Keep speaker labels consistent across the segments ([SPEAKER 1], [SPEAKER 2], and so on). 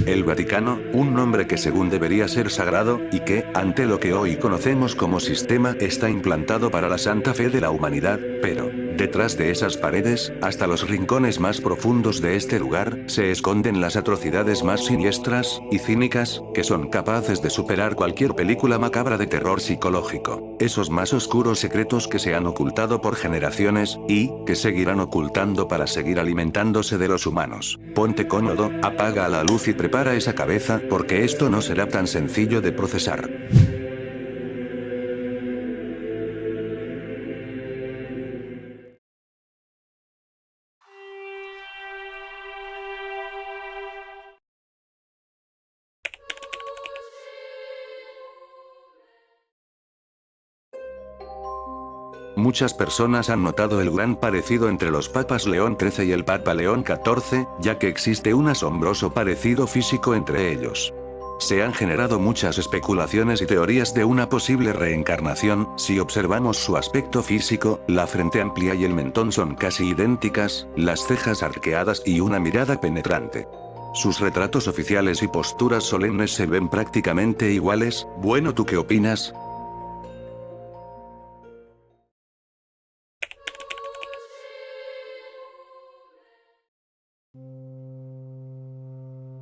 [SPEAKER 1] El Vaticano, un nombre que según debería ser sagrado, y que, ante lo que hoy conocemos como sistema, está implantado para la santa fe de la humanidad, pero, detrás de esas paredes, hasta los rincones más profundos de este lugar, se esconden las atrocidades más siniestras, y cínicas, que son capaces de superar cualquier película macabra de terror psicológico. Esos más oscuros secretos que se han ocultado por generaciones, y, que seguirán ocultando para seguir alimentándose de los humanos. Ponte cómodo, apaga la luz y prepara esa cabeza, porque esto no será tan sencillo de procesar. Muchas personas han notado el gran parecido entre los papas León XIII y el Papa León XIV, ya que existe un asombroso parecido físico entre ellos. Se han generado muchas especulaciones y teorías de una posible reencarnación. Si observamos su aspecto físico, la frente amplia y el mentón son casi idénticas, las cejas arqueadas y una mirada penetrante. Sus retratos oficiales y posturas solemnes se ven prácticamente iguales. Bueno, ¿tú qué opinas?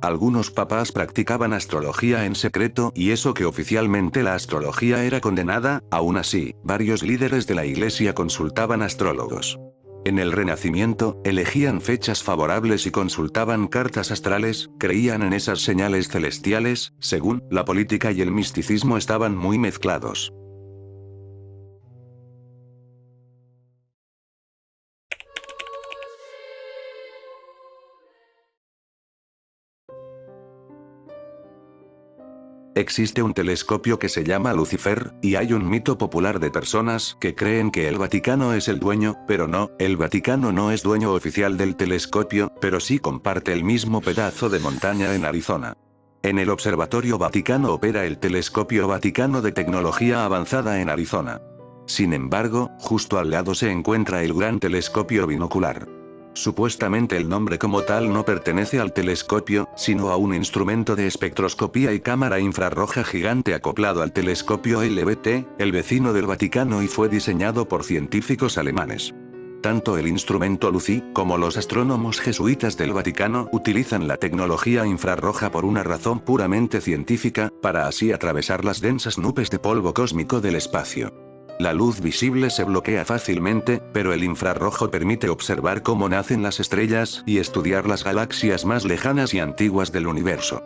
[SPEAKER 1] Algunos papás practicaban astrología en secreto, y eso que oficialmente la astrología era condenada. Aún así, varios líderes de la iglesia consultaban astrólogos. En el Renacimiento, elegían fechas favorables y consultaban cartas astrales, creían en esas señales celestiales. Según, la política y el misticismo estaban muy mezclados. Existe un telescopio que se llama Lucifer, y hay un mito popular de personas que creen que el Vaticano es el dueño, pero no, el Vaticano no es dueño oficial del telescopio, pero sí comparte el mismo pedazo de montaña en Arizona. En el Observatorio Vaticano opera el Telescopio Vaticano de Tecnología Avanzada en Arizona. Sin embargo, justo al lado se encuentra el Gran Telescopio Binocular. Supuestamente el nombre como tal no pertenece al telescopio, sino a un instrumento de espectroscopía y cámara infrarroja gigante acoplado al telescopio LBT, el vecino del Vaticano, y fue diseñado por científicos alemanes. Tanto el instrumento LUCI, como los astrónomos jesuitas del Vaticano utilizan la tecnología infrarroja por una razón puramente científica, para así atravesar las densas nubes de polvo cósmico del espacio. La luz visible se bloquea fácilmente, pero el infrarrojo permite observar cómo nacen las estrellas y estudiar las galaxias más lejanas y antiguas del universo.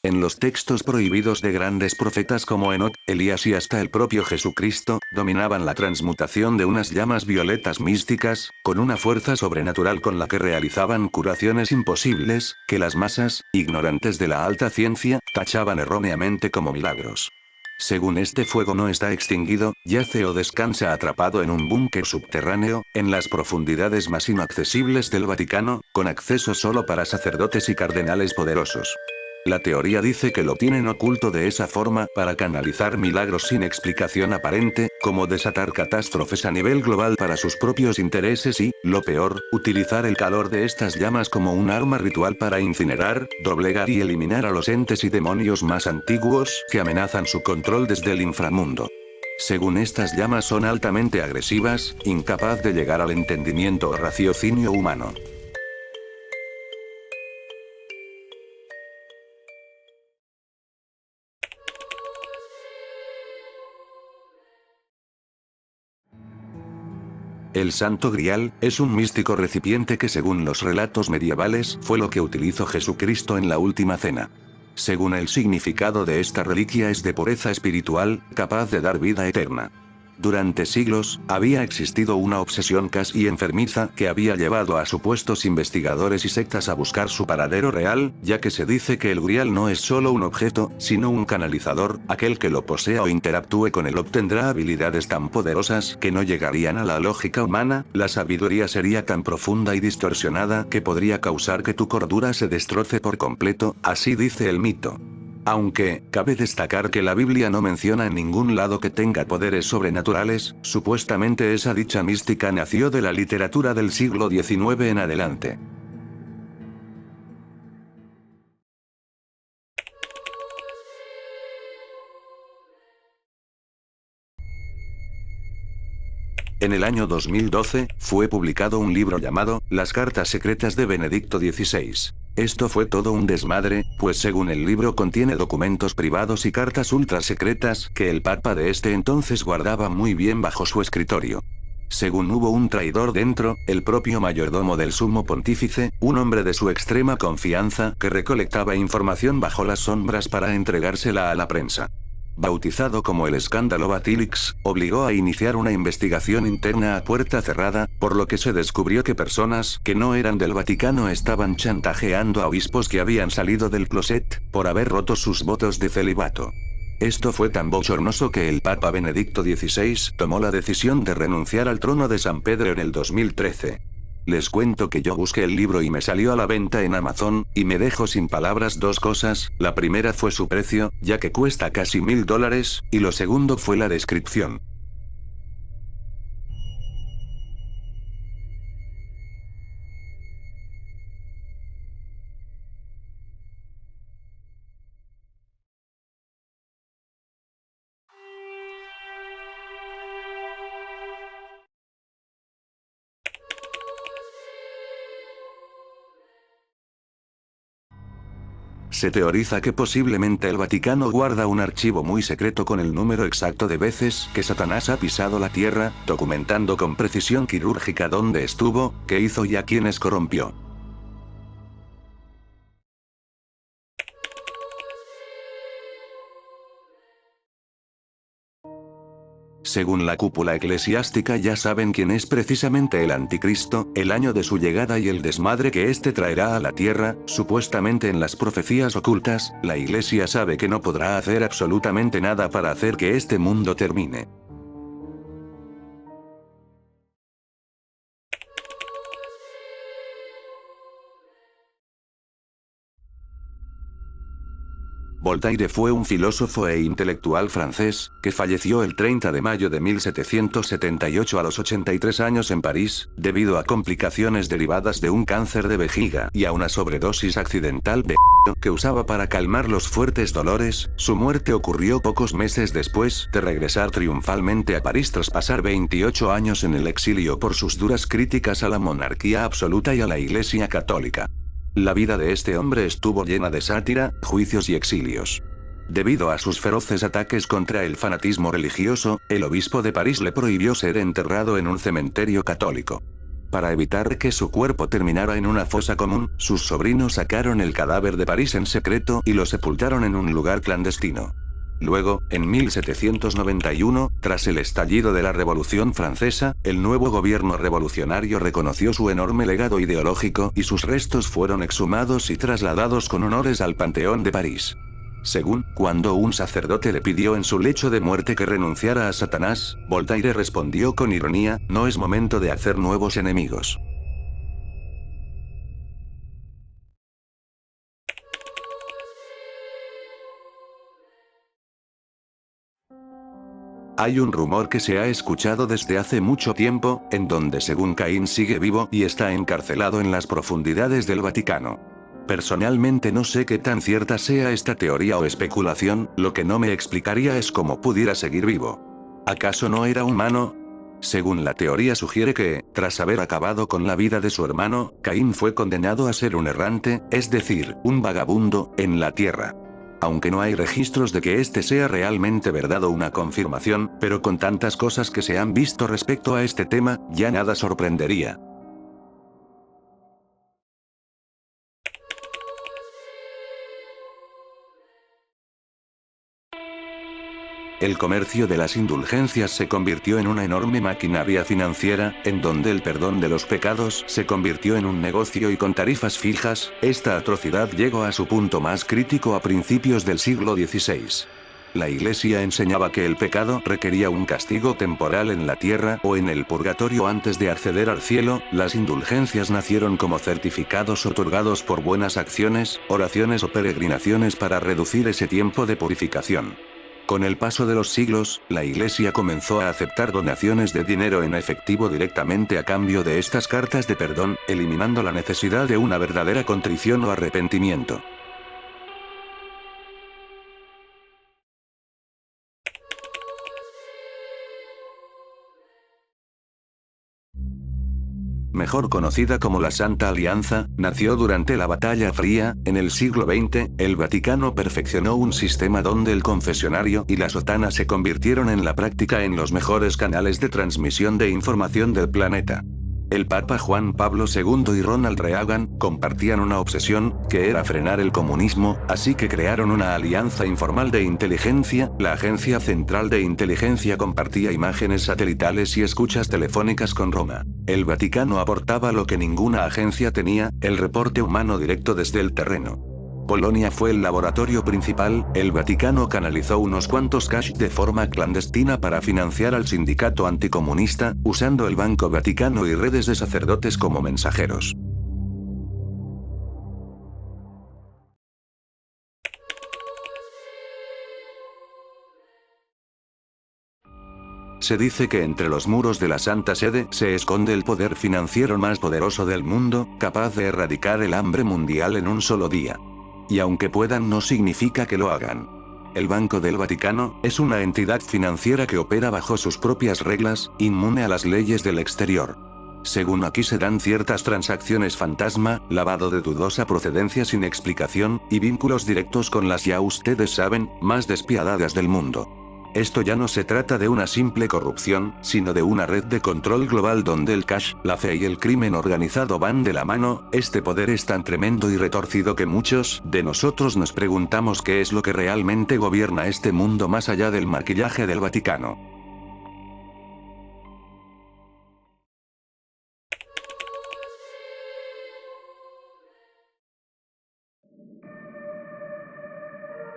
[SPEAKER 1] En los textos prohibidos de grandes profetas como Enoc, Elías y hasta el propio Jesucristo, dominaban la transmutación de unas llamas violetas místicas, con una fuerza sobrenatural con la que realizaban curaciones imposibles, que las masas, ignorantes de la alta ciencia, tachaban erróneamente como milagros. Según este fuego no está extinguido, yace o descansa atrapado en un búnker subterráneo, en las profundidades más inaccesibles del Vaticano, con acceso solo para sacerdotes y cardenales poderosos. La teoría dice que lo tienen oculto de esa forma, para canalizar milagros sin explicación aparente, como desatar catástrofes a nivel global para sus propios intereses y, lo peor, utilizar el calor de estas llamas como un arma ritual para incinerar, doblegar y eliminar a los entes y demonios más antiguos que amenazan su control desde el inframundo. Según estas llamas son altamente agresivas, incapaz de llegar al entendimiento o raciocinio humano. El Santo Grial es un místico recipiente que, según los relatos medievales, fue lo que utilizó Jesucristo en la última cena. Según el significado de esta reliquia es de pureza espiritual, capaz de dar vida eterna. Durante siglos, había existido una obsesión casi enfermiza que había llevado a supuestos investigadores y sectas a buscar su paradero real, ya que se dice que el Grial no es solo un objeto, sino un canalizador. Aquel que lo posea o interactúe con él obtendrá habilidades tan poderosas que no llegarían a la lógica humana. La sabiduría sería tan profunda y distorsionada que podría causar que tu cordura se destroce por completo, así dice el mito. Aunque, cabe destacar que la Biblia no menciona en ningún lado que tenga poderes sobrenaturales, supuestamente esa dicha mística nació de la literatura del siglo XIX en adelante. En el año 2012, fue publicado un libro llamado Las Cartas Secretas de Benedicto XVI. Esto fue todo un desmadre, pues según el libro contiene documentos privados y cartas ultra secretas que el Papa de este entonces guardaba muy bien bajo su escritorio. Según hubo un traidor dentro, el propio mayordomo del sumo pontífice, un hombre de su extrema confianza, que recolectaba información bajo las sombras para entregársela a la prensa. Bautizado como el escándalo Batilix, obligó a iniciar una investigación interna a puerta cerrada, por lo que se descubrió que personas que no eran del Vaticano estaban chantajeando a obispos que habían salido del closet, por haber roto sus votos de celibato. Esto fue tan bochornoso que el Papa Benedicto XVI tomó la decisión de renunciar al trono de San Pedro en el 2013. Les cuento que yo busqué el libro y me salió a la venta en Amazon, y me dejó sin palabras dos cosas: la primera fue su precio, ya que cuesta casi $1000, y lo segundo fue la descripción. Se teoriza que posiblemente el Vaticano guarda un archivo muy secreto con el número exacto de veces que Satanás ha pisado la tierra, documentando con precisión quirúrgica dónde estuvo, qué hizo y a quiénes corrompió. Según la cúpula eclesiástica ya saben quién es precisamente el anticristo, el año de su llegada y el desmadre que éste traerá a la tierra. Supuestamente en las profecías ocultas, la iglesia sabe que no podrá hacer absolutamente nada para hacer que este mundo termine. Voltaire fue un filósofo e intelectual francés, que falleció el 30 de mayo de 1778 a los 83 años en París, debido a complicaciones derivadas de un cáncer de vejiga y a una sobredosis accidental de que usaba para calmar los fuertes dolores. Su muerte ocurrió pocos meses después de regresar triunfalmente a París tras pasar 28 años en el exilio por sus duras críticas a la monarquía absoluta y a la Iglesia católica. La vida de este hombre estuvo llena de sátira, juicios y exilios. Debido a sus feroces ataques contra el fanatismo religioso, el obispo de París le prohibió ser enterrado en un cementerio católico. Para evitar que su cuerpo terminara en una fosa común, sus sobrinos sacaron el cadáver de París en secreto y lo sepultaron en un lugar clandestino. Luego, en 1791, tras el estallido de la Revolución Francesa, el nuevo gobierno revolucionario reconoció su enorme legado ideológico y sus restos fueron exhumados y trasladados con honores al Panteón de París. Según, cuando un sacerdote le pidió en su lecho de muerte que renunciara a Satanás, Voltaire respondió con ironía: "No es momento de hacer nuevos enemigos". Hay un rumor que se ha escuchado desde hace mucho tiempo, en donde según Caín sigue vivo y está encarcelado en las profundidades del Vaticano. Personalmente no sé qué tan cierta sea esta teoría o especulación, lo que no me explicaría es cómo pudiera seguir vivo. ¿Acaso no era humano? Según la teoría sugiere que, tras haber acabado con la vida de su hermano, Caín fue condenado a ser un errante, es decir, un vagabundo, en la tierra. Aunque no hay registros de que este sea realmente verdad o una confirmación, pero con tantas cosas que se han visto respecto a este tema, ya nada sorprendería. El comercio de las indulgencias se convirtió en una enorme maquinaria financiera, en donde el perdón de los pecados se convirtió en un negocio y con tarifas fijas. Esta atrocidad llegó a su punto más crítico a principios del siglo XVI. La Iglesia enseñaba que el pecado requería un castigo temporal en la tierra o en el purgatorio antes de acceder al cielo. Las indulgencias nacieron como certificados otorgados por buenas acciones, oraciones o peregrinaciones para reducir ese tiempo de purificación. Con el paso de los siglos, la Iglesia comenzó a aceptar donaciones de dinero en efectivo directamente a cambio de estas cartas de perdón, eliminando la necesidad de una verdadera contrición o arrepentimiento. Mejor conocida como la Santa Alianza, nació durante la Batalla Fría. En el siglo XX, el Vaticano perfeccionó un sistema donde el confesionario y la sotana se convirtieron en la práctica en los mejores canales de transmisión de información del planeta. El Papa Juan Pablo II y Ronald Reagan compartían una obsesión, que era frenar el comunismo, así que crearon una alianza informal de inteligencia. La Agencia Central de Inteligencia compartía imágenes satelitales y escuchas telefónicas con Roma. El Vaticano aportaba lo que ninguna agencia tenía, el reporte humano directo desde el terreno. Polonia fue el laboratorio principal. El Vaticano canalizó unos cuantos cash de forma clandestina para financiar al sindicato anticomunista, usando el Banco Vaticano y redes de sacerdotes como mensajeros. Se dice que entre los muros de la Santa Sede se esconde el poder financiero más poderoso del mundo, capaz de erradicar el hambre mundial en un solo día. Y aunque puedan, no significa que lo hagan. El Banco del Vaticano es una entidad financiera que opera bajo sus propias reglas, inmune a las leyes del exterior. Según aquí se dan ciertas transacciones fantasma, lavado de dudosa procedencia sin explicación, y vínculos directos con las, ya ustedes saben, más despiadadas del mundo. Esto ya no se trata de una simple corrupción, sino de una red de control global donde el cash, la fe y el crimen organizado van de la mano. Este poder es tan tremendo y retorcido que muchos de nosotros nos preguntamos qué es lo que realmente gobierna este mundo más allá del maquillaje del Vaticano.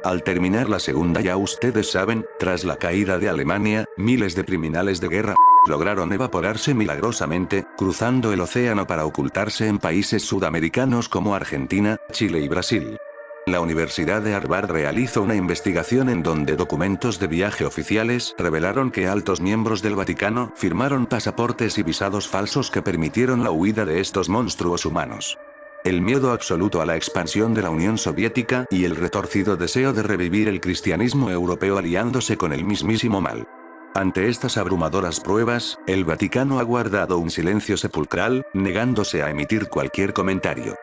[SPEAKER 1] Al terminar la segunda, ya ustedes saben, tras la caída de Alemania, miles de criminales de guerra lograron evaporarse milagrosamente, cruzando el océano para ocultarse en países sudamericanos como Argentina, Chile y Brasil. La Universidad de Harvard realizó una investigación en donde documentos de viaje oficiales revelaron que altos miembros del Vaticano firmaron pasaportes y visados falsos que permitieron la huida de estos monstruos humanos. El miedo absoluto a la expansión de la Unión Soviética y el retorcido deseo de revivir el cristianismo europeo aliándose con el mismísimo mal. Ante estas abrumadoras pruebas, el Vaticano ha guardado un silencio sepulcral, negándose a emitir cualquier comentario.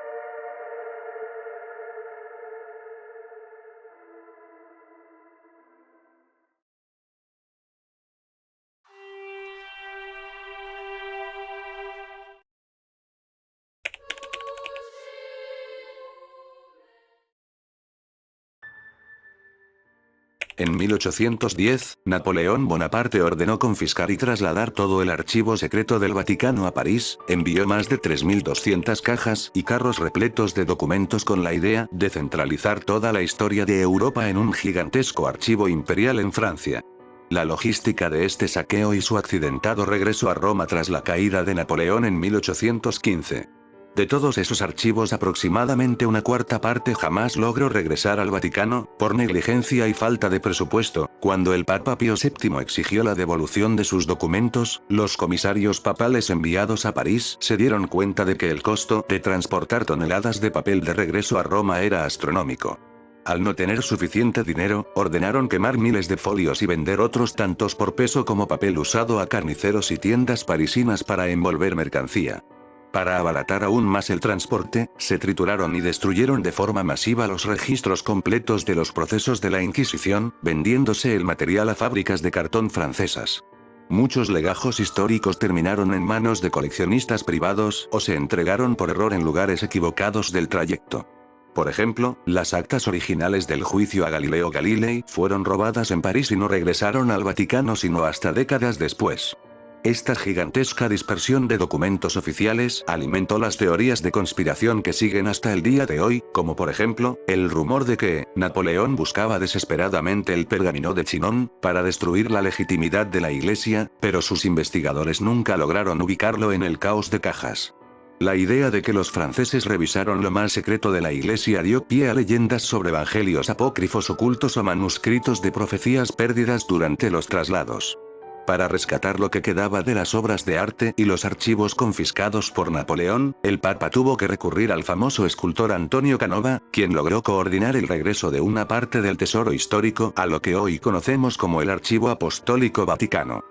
[SPEAKER 1] En 1810, Napoleón Bonaparte ordenó confiscar y trasladar todo el archivo secreto del Vaticano a París. Envió más de 3.200 cajas y carros repletos de documentos con la idea de centralizar toda la historia de Europa en un gigantesco archivo imperial en Francia. La logística de este saqueo y su accidentado regreso a Roma tras la caída de Napoleón en 1815. De todos esos archivos, aproximadamente una cuarta parte jamás logró regresar al Vaticano, por negligencia y falta de presupuesto. Cuando el Papa Pío VII exigió la devolución de sus documentos, los comisarios papales enviados a París se dieron cuenta de que el costo de transportar toneladas de papel de regreso a Roma era astronómico. Al no tener suficiente dinero, ordenaron quemar miles de folios y vender otros tantos por peso como papel usado a carniceros y tiendas parisinas para envolver mercancía. Para abaratar aún más el transporte, se trituraron y destruyeron de forma masiva los registros completos de los procesos de la Inquisición, vendiéndose el material a fábricas de cartón francesas. Muchos legajos históricos terminaron en manos de coleccionistas privados o se entregaron por error en lugares equivocados del trayecto. Por ejemplo, las actas originales del juicio a Galileo Galilei fueron robadas en París y no regresaron al Vaticano sino hasta décadas después. Esta gigantesca dispersión de documentos oficiales alimentó las teorías de conspiración que siguen hasta el día de hoy, como por ejemplo, el rumor de que Napoleón buscaba desesperadamente el pergamino de Chinon para destruir la legitimidad de la Iglesia, pero sus investigadores nunca lograron ubicarlo en el caos de cajas. La idea de que los franceses revisaron lo más secreto de la Iglesia dio pie a leyendas sobre evangelios apócrifos ocultos o manuscritos de profecías perdidas durante los traslados. Para rescatar lo que quedaba de las obras de arte y los archivos confiscados por Napoleón, el Papa tuvo que recurrir al famoso escultor Antonio Canova, quien logró coordinar el regreso de una parte del tesoro histórico a lo que hoy conocemos como el Archivo Apostólico Vaticano.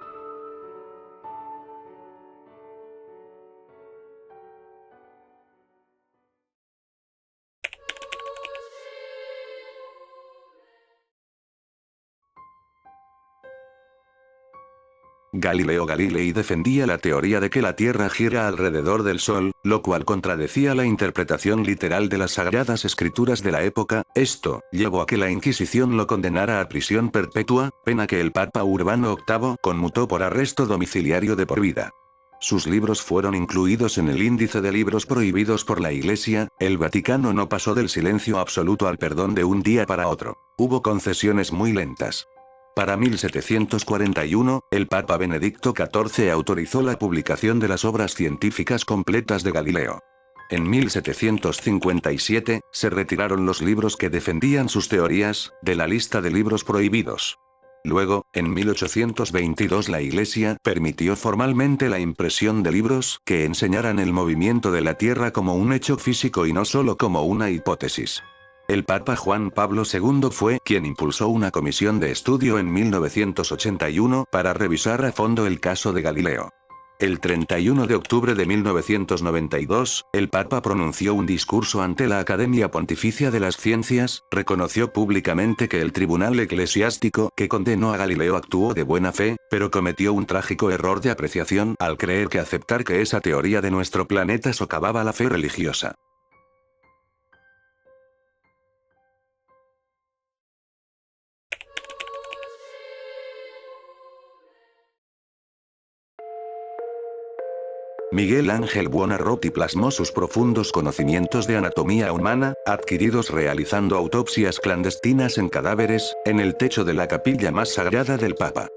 [SPEAKER 1] Galileo Galilei defendía la teoría de que la Tierra gira alrededor del Sol, lo cual contradecía la interpretación literal de las sagradas escrituras de la época. Esto llevó a que la Inquisición lo condenara a prisión perpetua, pena que el Papa Urbano VIII conmutó por arresto domiciliario de por vida. Sus libros fueron incluidos en el índice de libros prohibidos por la Iglesia. El Vaticano no pasó del silencio absoluto al perdón de un día para otro. Hubo concesiones muy lentas. Para 1741, el Papa Benedicto XIV autorizó la publicación de las obras científicas completas de Galileo. En 1757, se retiraron los libros que defendían sus teorías, de la lista de libros prohibidos. Luego, en 1822 la Iglesia permitió formalmente la impresión de libros que enseñaran el movimiento de la Tierra como un hecho físico y no solo como una hipótesis. El Papa Juan Pablo II fue quien impulsó una comisión de estudio en 1981 para revisar a fondo el caso de Galileo. El 31 de octubre de 1992, el Papa pronunció un discurso ante la Academia Pontificia de las Ciencias, reconoció públicamente que el tribunal eclesiástico que condenó a Galileo actuó de buena fe, pero cometió un trágico error de apreciación al creer que aceptar que esa teoría de nuestro planeta socavaba la fe religiosa. Miguel Ángel Buonarroti plasmó sus profundos conocimientos de anatomía humana, adquiridos realizando autopsias clandestinas en cadáveres, en el techo de la capilla más sagrada del Papa.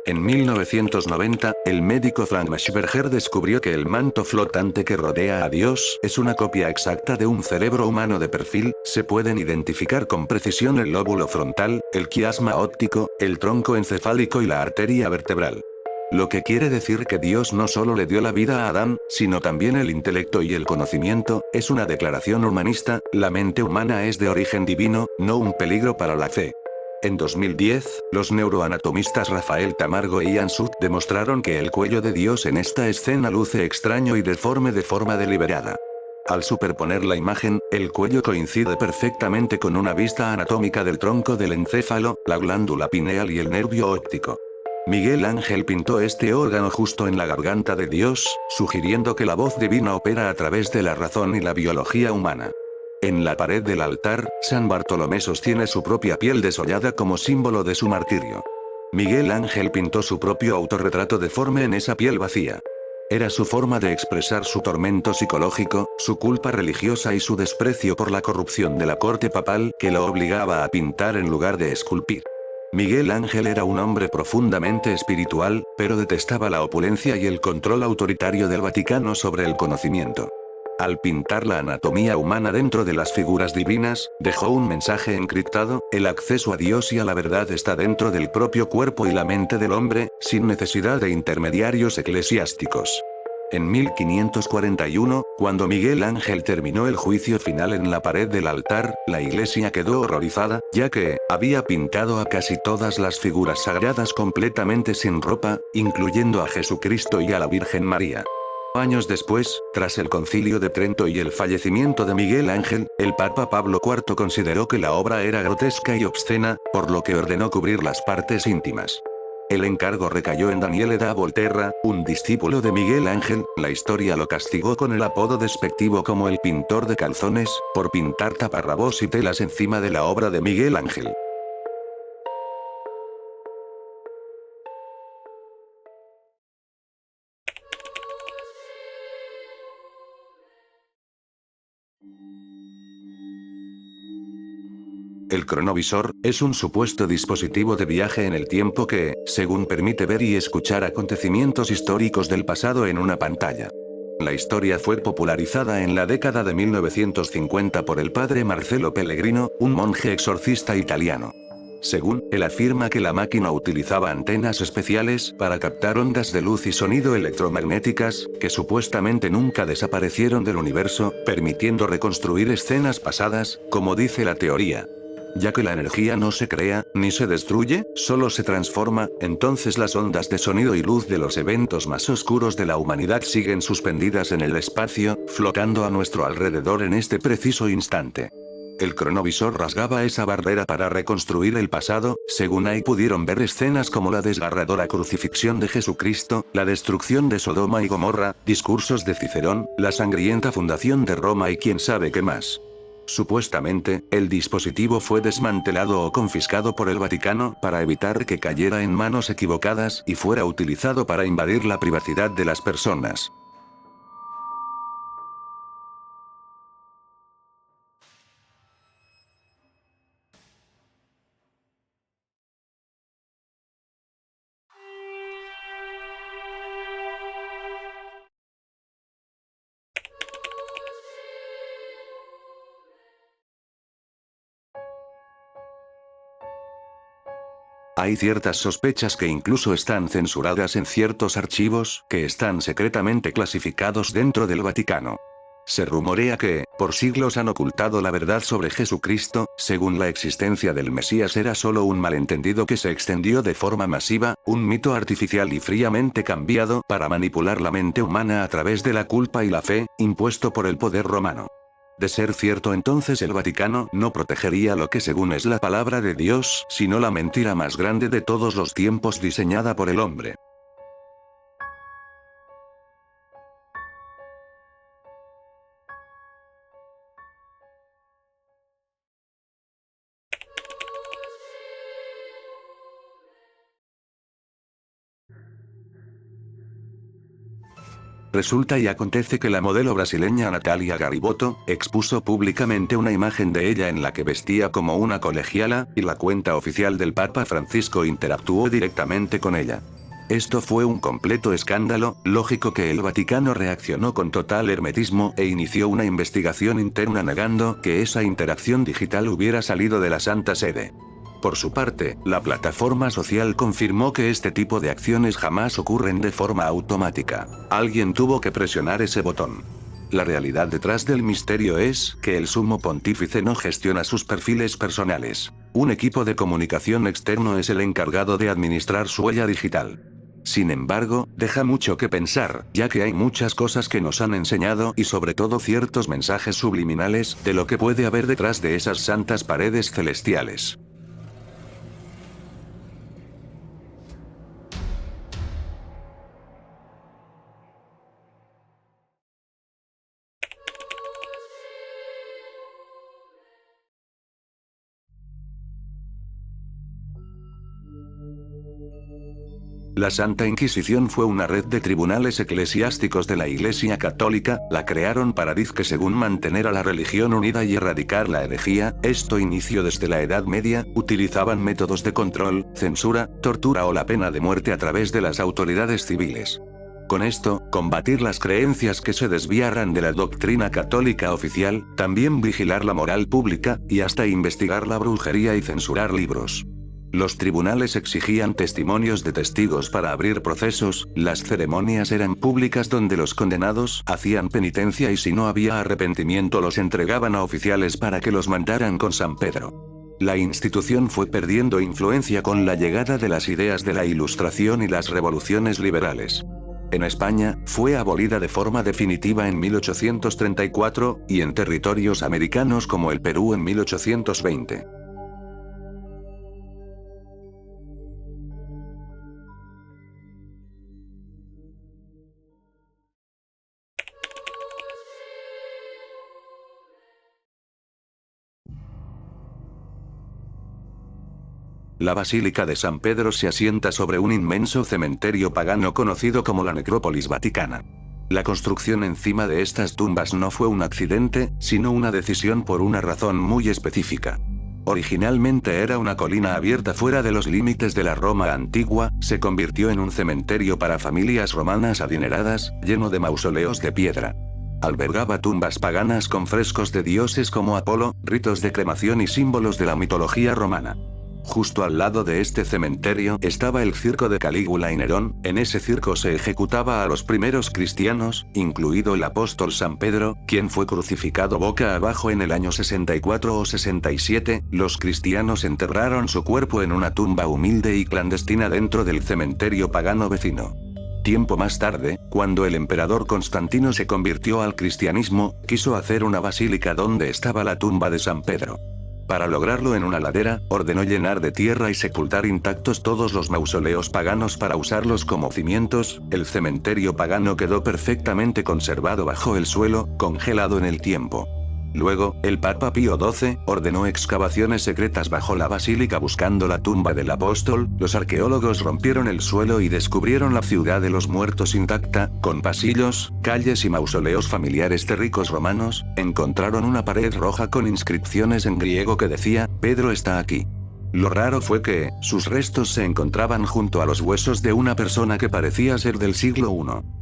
[SPEAKER 1] En 1990, el médico Frank Maschberger descubrió que el manto flotante que rodea a Dios es una copia exacta de un cerebro humano de perfil. Se pueden identificar con precisión el lóbulo frontal, el quiasma óptico, el tronco encefálico y la arteria vertebral. Lo que quiere decir que Dios no solo le dio la vida a Adán, sino también el intelecto y el conocimiento. Es una declaración humanista: la mente humana es de origen divino, no un peligro para la fe. En 2010, los neuroanatomistas Rafael Tamargo e Ian Sut demostraron que el cuello de Dios en esta escena luce extraño y deforme de forma deliberada. Al superponer la imagen, el cuello coincide perfectamente con una vista anatómica del tronco del encéfalo, la glándula pineal y el nervio óptico. Miguel Ángel pintó este órgano justo en la garganta de Dios, sugiriendo que la voz divina opera a través de la razón y la biología humana. En la pared del altar, San Bartolomé sostiene su propia piel desollada como símbolo de su martirio. Miguel Ángel pintó su propio autorretrato deforme en esa piel vacía. Era su forma de expresar su tormento psicológico, su culpa religiosa y su desprecio por la corrupción de la corte papal que lo obligaba a pintar en lugar de esculpir. Miguel Ángel era un hombre profundamente espiritual, pero detestaba la opulencia y el control autoritario del Vaticano sobre el conocimiento. Al pintar la anatomía humana dentro de las figuras divinas, dejó un mensaje encriptado: el acceso a Dios y a la verdad está dentro del propio cuerpo y la mente del hombre, sin necesidad de intermediarios eclesiásticos. En 1541, cuando Miguel Ángel terminó el juicio final en la pared del altar, la iglesia quedó horrorizada, ya que había pintado a casi todas las figuras sagradas completamente sin ropa, incluyendo a Jesucristo y a la Virgen María. Años después, tras el Concilio de Trento y el fallecimiento de Miguel Ángel, el Papa Pablo IV consideró que la obra era grotesca y obscena, por lo que ordenó cubrir las partes íntimas. El encargo recayó en Daniele da Volterra, un discípulo de Miguel Ángel. La historia lo castigó con el apodo despectivo como el pintor de calzones, por pintar taparrabos y telas encima de la obra de Miguel Ángel. El cronovisor es un supuesto dispositivo de viaje en el tiempo que, según permite ver y escuchar acontecimientos históricos del pasado en una pantalla. La historia fue popularizada en la década de 1950 por el padre Marcello Pellegrino, un monje exorcista italiano. Según él afirma que la máquina utilizaba antenas especiales para captar ondas de luz y sonido electromagnéticas, que supuestamente nunca desaparecieron del universo, permitiendo reconstruir escenas pasadas, como dice la teoría. Ya que la energía no se crea, ni se destruye, solo se transforma, entonces las ondas de sonido y luz de los eventos más oscuros de la humanidad siguen suspendidas en el espacio, flotando a nuestro alrededor en este preciso instante. El cronovisor rasgaba esa barrera para reconstruir el pasado, según ahí pudieron ver escenas como la desgarradora crucifixión de Jesucristo, la destrucción de Sodoma y Gomorra, discursos de Cicerón, la sangrienta fundación de Roma y quién sabe qué más. Supuestamente, el dispositivo fue desmantelado o confiscado por el Vaticano para evitar que cayera en manos equivocadas y fuera utilizado para invadir la privacidad de las personas. Hay ciertas sospechas que incluso están censuradas en ciertos archivos que están secretamente clasificados dentro del Vaticano. Se rumorea que, por siglos han ocultado la verdad sobre Jesucristo, según la existencia del Mesías era solo un malentendido que se extendió de forma masiva, un mito artificial y fríamente cambiado para manipular la mente humana a través de la culpa y la fe, impuesto por el poder romano. De ser cierto entonces el Vaticano no protegería lo que según es la palabra de Dios, sino la mentira más grande de todos los tiempos diseñada por el hombre. Resulta y acontece que la modelo brasileña Natalia Gariboto, expuso públicamente una imagen de ella en la que vestía como una colegiala, y la cuenta oficial del Papa Francisco interactuó directamente con ella. Esto fue un completo escándalo, lógico que el Vaticano reaccionó con total hermetismo e inició una investigación interna negando que esa interacción digital hubiera salido de la Santa Sede. Por su parte, la plataforma social confirmó que este tipo de acciones jamás ocurren de forma automática. Alguien tuvo que presionar ese botón. La realidad detrás del misterio es que el sumo pontífice no gestiona sus perfiles personales. Un equipo de comunicación externo es el encargado de administrar su huella digital. Sin embargo, deja mucho que pensar, ya que hay muchas cosas que nos han enseñado y sobre todo ciertos mensajes subliminales de lo que puede haber detrás de esas santas paredes celestiales. La Santa Inquisición fue una red de tribunales eclesiásticos de la Iglesia Católica, la crearon para dizque según mantener a la religión unida y erradicar la herejía, esto inició desde la Edad Media, utilizaban métodos de control, censura, tortura o la pena de muerte a través de las autoridades civiles. Con esto, combatir las creencias que se desviaran de la doctrina católica oficial, también vigilar la moral pública, y hasta investigar la brujería y censurar libros. Los tribunales exigían testimonios de testigos para abrir procesos, las ceremonias eran públicas donde los condenados hacían penitencia y si no había arrepentimiento los entregaban a oficiales para que los mandaran con San Pedro. La institución fue perdiendo influencia con la llegada de las ideas de la Ilustración y las revoluciones liberales. En España, fue abolida de forma definitiva en 1834, y en territorios americanos como el Perú en 1820. La Basílica de San Pedro se asienta sobre un inmenso cementerio pagano conocido como la Necrópolis Vaticana. La construcción encima de estas tumbas no fue un accidente, sino una decisión por una razón muy específica. Originalmente era una colina abierta fuera de los límites de la Roma antigua, se convirtió en un cementerio para familias romanas adineradas, lleno de mausoleos de piedra. Albergaba tumbas paganas con frescos de dioses como Apolo, ritos de cremación y símbolos de la mitología romana. Justo al lado de este cementerio estaba el circo de Calígula y Nerón. En ese circo se ejecutaba a los primeros cristianos, incluido el apóstol San Pedro, quien fue crucificado boca abajo en el año 64 o 67. Los cristianos enterraron su cuerpo en una tumba humilde y clandestina dentro del cementerio pagano vecino. Tiempo más tarde, cuando el emperador Constantino se convirtió al cristianismo, quiso hacer una basílica donde estaba la tumba de San Pedro. Para lograrlo en una ladera, ordenó llenar de tierra y sepultar intactos todos los mausoleos paganos para usarlos como cimientos. El cementerio pagano quedó perfectamente conservado bajo el suelo, congelado en el tiempo. Luego, el Papa Pío XII ordenó excavaciones secretas bajo la basílica buscando la tumba del apóstol. Los arqueólogos rompieron el suelo y descubrieron la ciudad de los muertos intacta, con pasillos, calles y mausoleos familiares de ricos romanos. Encontraron una pared roja con inscripciones en griego que decía: Pedro está aquí. Lo raro fue que, sus restos se encontraban junto a los huesos de una persona que parecía ser del siglo I.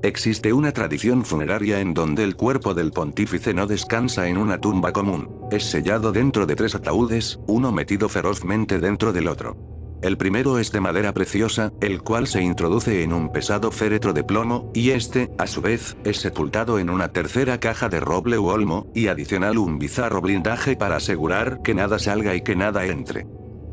[SPEAKER 1] Existe una tradición funeraria en donde el cuerpo del pontífice no descansa en una tumba común, es sellado dentro de 3 ataúdes, uno metido ferozmente dentro del otro. El primero es de madera preciosa, el cual se introduce en un pesado féretro de plomo, y este, a su vez, es sepultado en una tercera caja de roble u olmo, y adicional un bizarro blindaje para asegurar que nada salga y que nada entre.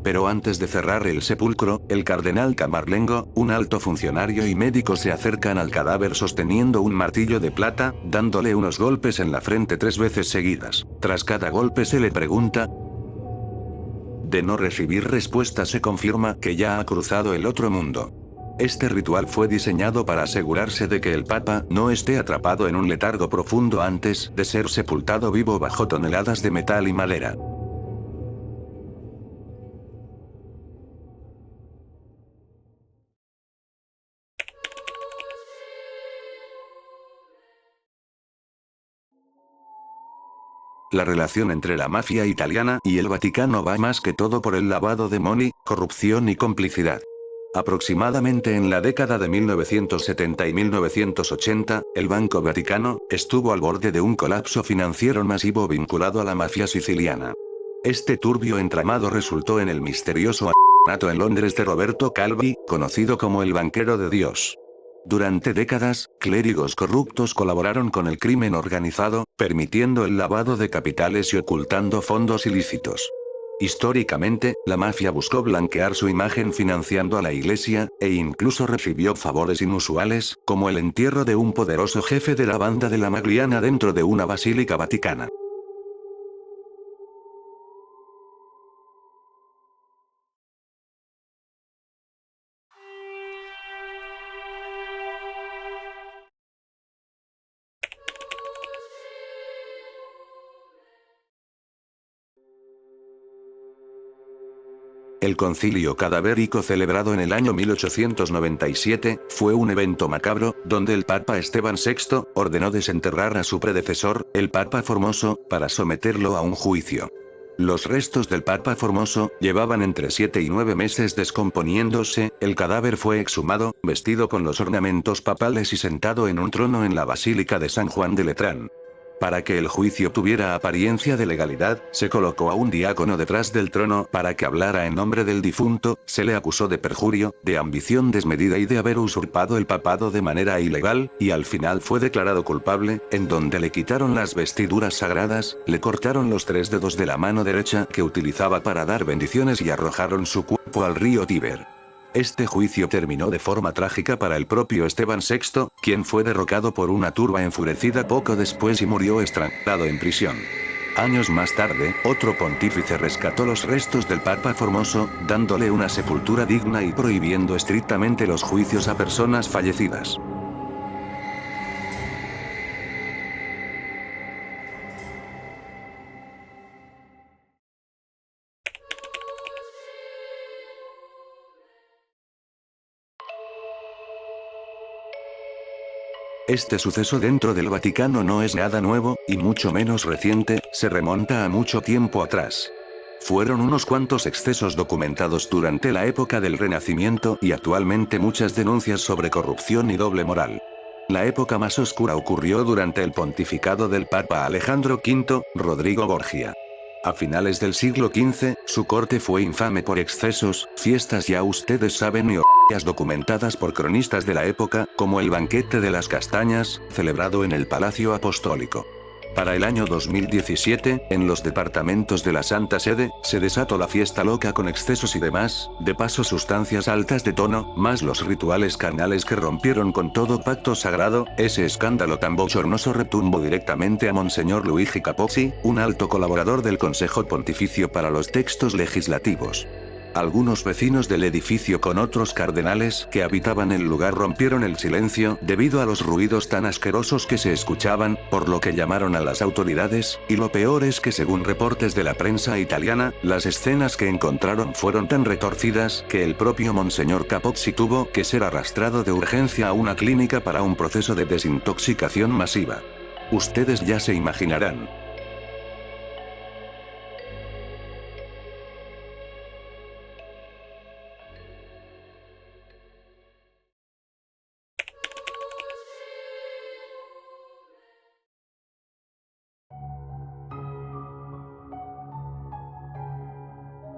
[SPEAKER 1] Pero antes de cerrar el sepulcro, el cardenal Camarlengo, un alto funcionario y médico se acercan al cadáver sosteniendo un martillo de plata, dándole unos golpes en la frente 3 veces seguidas. Tras cada golpe se le pregunta. De no recibir respuesta se confirma que ya ha cruzado el otro mundo. Este ritual fue diseñado para asegurarse de que el Papa no esté atrapado en un letargo profundo antes de ser sepultado vivo bajo toneladas de metal y madera. La relación entre la mafia italiana y el Vaticano va más que todo por el lavado de money, corrupción y complicidad. Aproximadamente en la década de 1970 y 1980, el Banco Vaticano estuvo al borde de un colapso financiero masivo vinculado a la mafia siciliana. Este turbio entramado resultó en el misterioso asesinato en Londres de Roberto Calvi, conocido como el banquero de Dios. Durante décadas, clérigos corruptos colaboraron con el crimen organizado, permitiendo el lavado de capitales y ocultando fondos ilícitos. Históricamente, la mafia buscó blanquear su imagen financiando a la iglesia, e incluso recibió favores inusuales, como el entierro de un poderoso jefe de la banda de la Magliana dentro de una basílica vaticana. El concilio cadavérico celebrado en el año 1897, fue un evento macabro, donde el Papa Esteban VI, ordenó desenterrar a su predecesor, el Papa Formoso, para someterlo a un juicio. Los restos del Papa Formoso, llevaban entre 7 y 9 meses descomponiéndose, el cadáver fue exhumado, vestido con los ornamentos papales y sentado en un trono en la Basílica de San Juan de Letrán. Para que el juicio tuviera apariencia de legalidad, se colocó a un diácono detrás del trono para que hablara en nombre del difunto. Se le acusó de perjurio, de ambición desmedida y de haber usurpado el papado de manera ilegal, y al final fue declarado culpable, en donde le quitaron las vestiduras sagradas, le cortaron los 3 dedos de la mano derecha que utilizaba para dar bendiciones y arrojaron su cuerpo al río Tíber. Este juicio terminó de forma trágica para el propio Esteban VI, quien fue derrocado por una turba enfurecida poco después y murió estrangulado en prisión. Años más tarde, otro pontífice rescató los restos del Papa Formoso, dándole una sepultura digna y prohibiendo estrictamente los juicios a personas fallecidas. Este suceso dentro del Vaticano no es nada nuevo, y mucho menos reciente, se remonta a mucho tiempo atrás. Fueron unos cuantos excesos documentados durante la época del Renacimiento y actualmente muchas denuncias sobre corrupción y doble moral. La época más oscura ocurrió durante el pontificado del Papa Alejandro V, Rodrigo Borgia. A finales del siglo XV, su corte fue infame por excesos, fiestas ya ustedes saben y orgías documentadas por cronistas de la época, como el banquete de las castañas, celebrado en el Palacio Apostólico. Para el año 2017, en los departamentos de la Santa Sede, se desató la fiesta loca con excesos y demás, de paso sustancias altas de tono, más los rituales carnales que rompieron con todo pacto sagrado. Ese escándalo tan bochornoso retumbó directamente a Monseñor Luigi Capozzi, un alto colaborador del Consejo Pontificio para los Textos Legislativos. Algunos vecinos del edificio con otros cardenales que habitaban el lugar rompieron el silencio debido a los ruidos tan asquerosos que se escuchaban, por lo que llamaron a las autoridades, y lo peor es que según reportes de la prensa italiana, las escenas que encontraron fueron tan retorcidas que el propio Monseñor Capozzi tuvo que ser arrastrado de urgencia a una clínica para un proceso de desintoxicación masiva. Ustedes ya se imaginarán.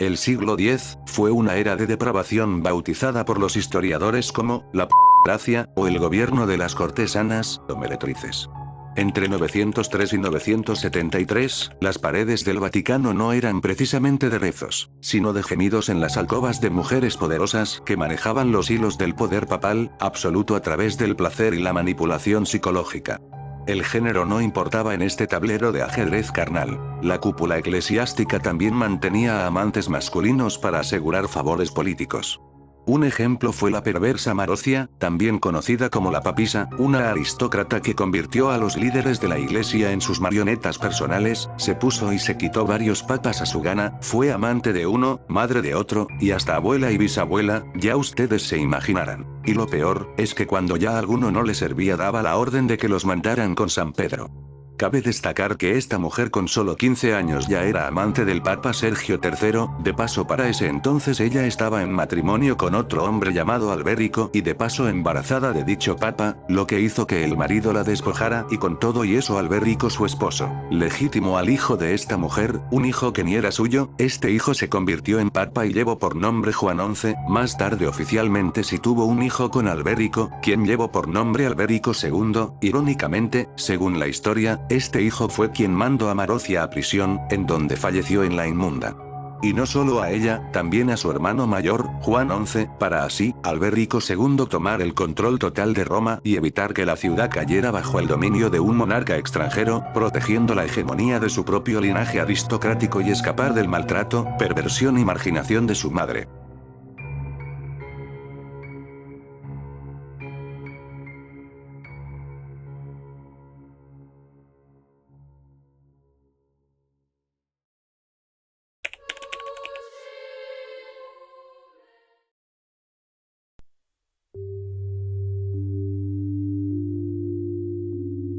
[SPEAKER 1] El siglo X fue una era de depravación bautizada por los historiadores como la gracia o el gobierno de las cortesanas o meretrices. Entre 903 y 973, las paredes del Vaticano no eran precisamente de rezos, sino de gemidos en las alcobas de mujeres poderosas que manejaban los hilos del poder papal absoluto a través del placer y la manipulación psicológica. El género no importaba en este tablero de ajedrez carnal. La cúpula eclesiástica también mantenía a amantes masculinos para asegurar favores políticos. Un ejemplo fue la perversa Marocia, también conocida como la papisa, una aristócrata que convirtió a los líderes de la iglesia en sus marionetas personales, se puso y se quitó varios papas a su gana, fue amante de uno, madre de otro, y hasta abuela y bisabuela, ya ustedes se imaginarán. Y lo peor, es que cuando ya alguno no le servía daba la orden de que los mandaran con San Pedro. Cabe destacar que esta mujer con solo 15 años ya era amante del Papa Sergio III, de paso para ese entonces ella estaba en matrimonio con otro hombre llamado Alberico y de paso embarazada de dicho Papa, lo que hizo que el marido la despojara y con todo y eso Alberico su esposo, legítimo al hijo de esta mujer, un hijo que ni era suyo, este hijo se convirtió en Papa y llevó por nombre Juan XI, más tarde oficialmente sí tuvo un hijo con Alberico, quien llevó por nombre Alberico II, irónicamente, según la historia, este hijo fue quien mandó a Marocia a prisión, en donde falleció en la inmunda. Y no solo a ella, también a su hermano mayor, Juan XI, para así, Alberico II tomar el control total de Roma y evitar que la ciudad cayera bajo el dominio de un monarca extranjero, protegiendo la hegemonía de su propio linaje aristocrático y escapar del maltrato, perversión y marginación de su madre.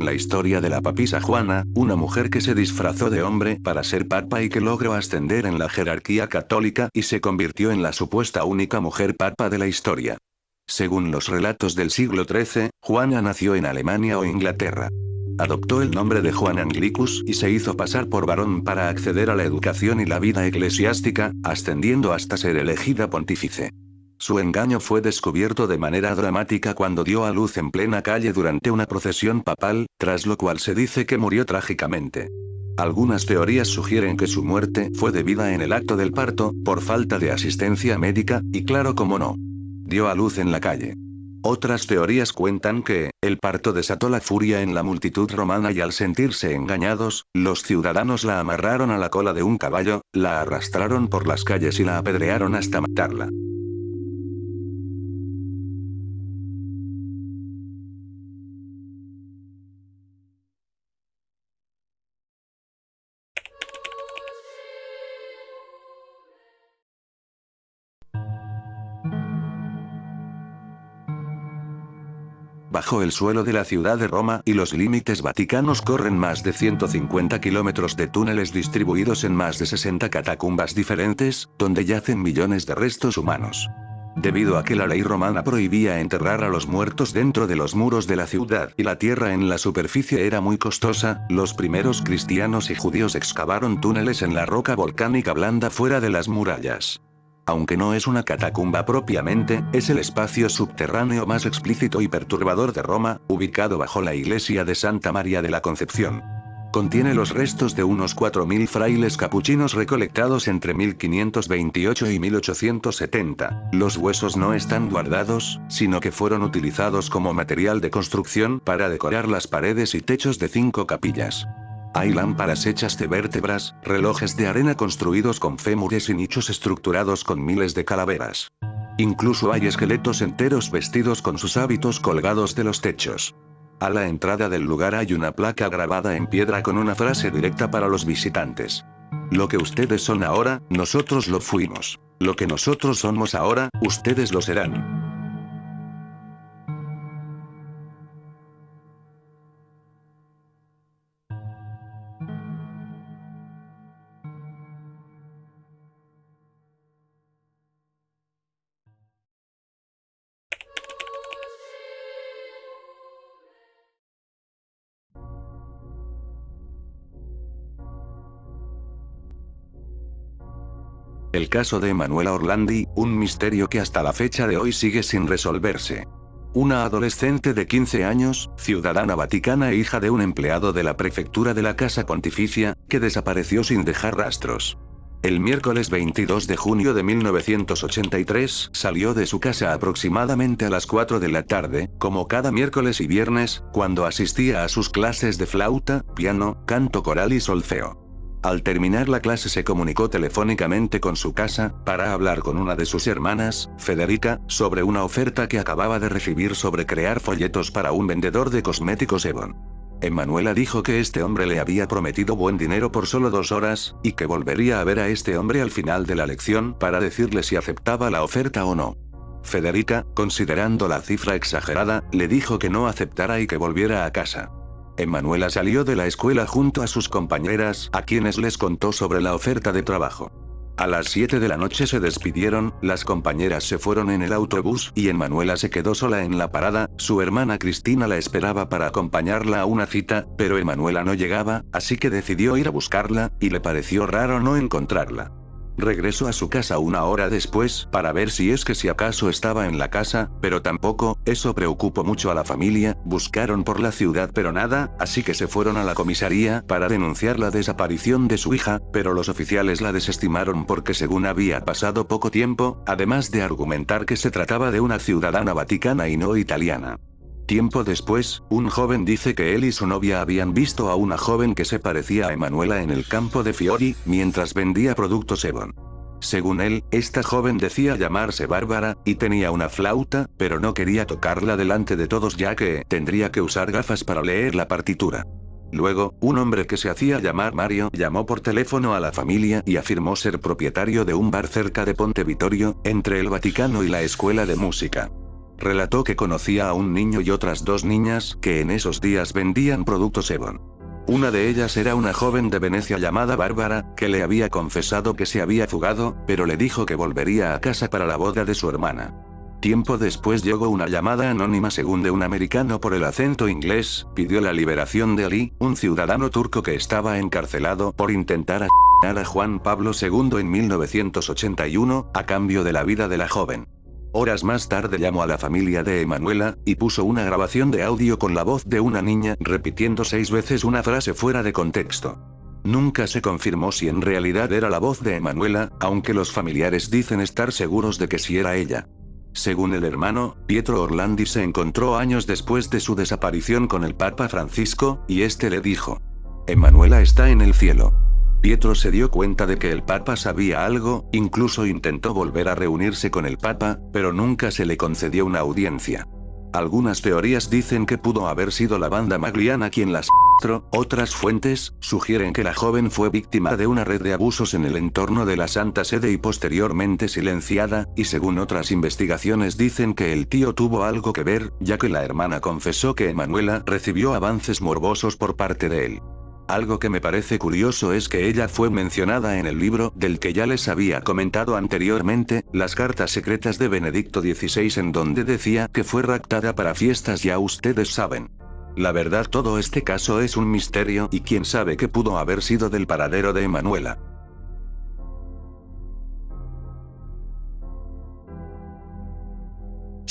[SPEAKER 1] La historia de la papisa Juana, una mujer que se disfrazó de hombre para ser papa y que logró ascender en la jerarquía católica y se convirtió en la supuesta única mujer papa de la historia. Según los relatos del siglo XIII, Juana nació en Alemania o Inglaterra. Adoptó el nombre de Juan Anglicus y se hizo pasar por varón para acceder a la educación y la vida eclesiástica, ascendiendo hasta ser elegida pontífice. Su engaño fue descubierto de manera dramática cuando dio a luz en plena calle durante una procesión papal, tras lo cual se dice que murió trágicamente. Algunas teorías sugieren que su muerte fue debida en el acto del parto, por falta de asistencia médica, y claro como no. Dio a luz en la calle. Otras teorías cuentan que, el parto desató la furia en la multitud romana y al sentirse engañados, los ciudadanos la amarraron a la cola de un caballo, la arrastraron por las calles y la apedrearon hasta matarla. bajo el suelo de la ciudad de Roma y los límites vaticanos corren más de 150 kilómetros de túneles distribuidos en más de 60 catacumbas diferentes, donde yacen millones de restos humanos. Debido a que la ley romana prohibía enterrar a los muertos dentro de los muros de la ciudad y la tierra en la superficie era muy costosa, los primeros cristianos y judíos excavaron túneles en la roca volcánica blanda fuera de las murallas. Aunque no es una catacumba propiamente, es el espacio subterráneo más explícito y perturbador de Roma, ubicado bajo la iglesia de Santa María de la Concepción. Contiene los restos de unos 4.000 frailes capuchinos recolectados entre 1528 y 1870. Los huesos no están guardados, sino que fueron utilizados como material de construcción para decorar las paredes y techos de 5 capillas. Hay lámparas hechas de vértebras, relojes de arena construidos con fémures y nichos estructurados con miles de calaveras. Incluso hay esqueletos enteros vestidos con sus hábitos colgados de los techos. A la entrada del lugar hay una placa grabada en piedra con una frase directa para los visitantes. Lo que ustedes son ahora, nosotros lo fuimos. Lo que nosotros somos ahora, ustedes lo serán. El caso de Emanuela Orlandi, un misterio que hasta la fecha de hoy sigue sin resolverse. Una adolescente de 15 años, ciudadana vaticana e hija de un empleado de la prefectura de la Casa Pontificia, que desapareció sin dejar rastros. El miércoles 22 de junio de 1983 salió de su casa aproximadamente a las 4 de la tarde, como cada miércoles y viernes, cuando asistía a sus clases de flauta, piano, canto coral y solfeo. Al terminar la clase se comunicó telefónicamente con su casa, para hablar con una de sus hermanas, Federica, sobre una oferta que acababa de recibir sobre crear folletos para un vendedor de cosméticos Avon. Emanuela dijo que este hombre le había prometido buen dinero por solo 2 horas, y que volvería a ver a este hombre al final de la lección para decirle si aceptaba la oferta o no. Federica, considerando la cifra exagerada, le dijo que no aceptara y que volviera a casa. Emanuela salió de la escuela junto a sus compañeras, a quienes les contó sobre la oferta de trabajo. A las 7 de la noche se despidieron, las compañeras se fueron en el autobús y Emanuela se quedó sola en la parada. Su hermana Cristina la esperaba para acompañarla a una cita, pero Emanuela no llegaba, así que decidió ir a buscarla, y le pareció raro no encontrarla. Regresó a su casa 1 hora después para ver si acaso estaba en la casa, pero tampoco. Eso preocupó mucho a la familia. Buscaron por la ciudad pero nada, así que se fueron a la comisaría para denunciar la desaparición de su hija, pero los oficiales la desestimaron porque según había pasado poco tiempo, además de argumentar que se trataba de una ciudadana vaticana y no italiana. Tiempo después, un joven dice que él y su novia habían visto a una joven que se parecía a Emanuela en el campo de Fiori, mientras vendía productos Avon. Según él, esta joven decía llamarse Bárbara, y tenía una flauta, pero no quería tocarla delante de todos ya que tendría que usar gafas para leer la partitura. Luego, un hombre que se hacía llamar Mario llamó por teléfono a la familia y afirmó ser propietario de un bar cerca de Ponte Vittorio, entre el Vaticano y la escuela de música. Relató que conocía a un niño y otras 2 niñas que en esos días vendían productos Avon. Una de ellas era una joven de Venecia llamada Bárbara, que le había confesado que se había fugado, pero le dijo que volvería a casa para la boda de su hermana. Tiempo después llegó una llamada anónima según de un americano por el acento inglés, pidió la liberación de Ali, un ciudadano turco que estaba encarcelado por intentar asesinar a Juan Pablo II en 1981, a cambio de la vida de la joven. Horas más tarde llamó a la familia de Emanuela, y puso una grabación de audio con la voz de una niña repitiendo 6 veces una frase fuera de contexto. Nunca se confirmó si en realidad era la voz de Emanuela, aunque los familiares dicen estar seguros de que sí era ella. Según el hermano, Pietro Orlandi se encontró años después de su desaparición con el Papa Francisco, y este le dijo: Emanuela está en el cielo. Pietro se dio cuenta de que el Papa sabía algo, incluso intentó volver a reunirse con el Papa, pero nunca se le concedió una audiencia. Algunas teorías dicen que pudo haber sido la banda Magliana quien las otras fuentes sugieren que la joven fue víctima de una red de abusos en el entorno de la Santa Sede y posteriormente silenciada, y según otras investigaciones dicen que el tío tuvo algo que ver, ya que la hermana confesó que Emanuela recibió avances morbosos por parte de él. Algo que me parece curioso es que ella fue mencionada en el libro del que ya les había comentado anteriormente, Las cartas secretas de Benedicto XVI, en donde decía que fue raptada para fiestas, ya ustedes saben. La verdad, todo este caso es un misterio y quién sabe qué pudo haber sido del paradero de Emanuela.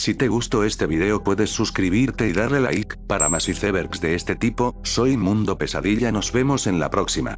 [SPEAKER 1] Si te gustó este video puedes suscribirte y darle like. Para más icebergs de este tipo, soy Mundo Pesadilla, nos vemos en la próxima.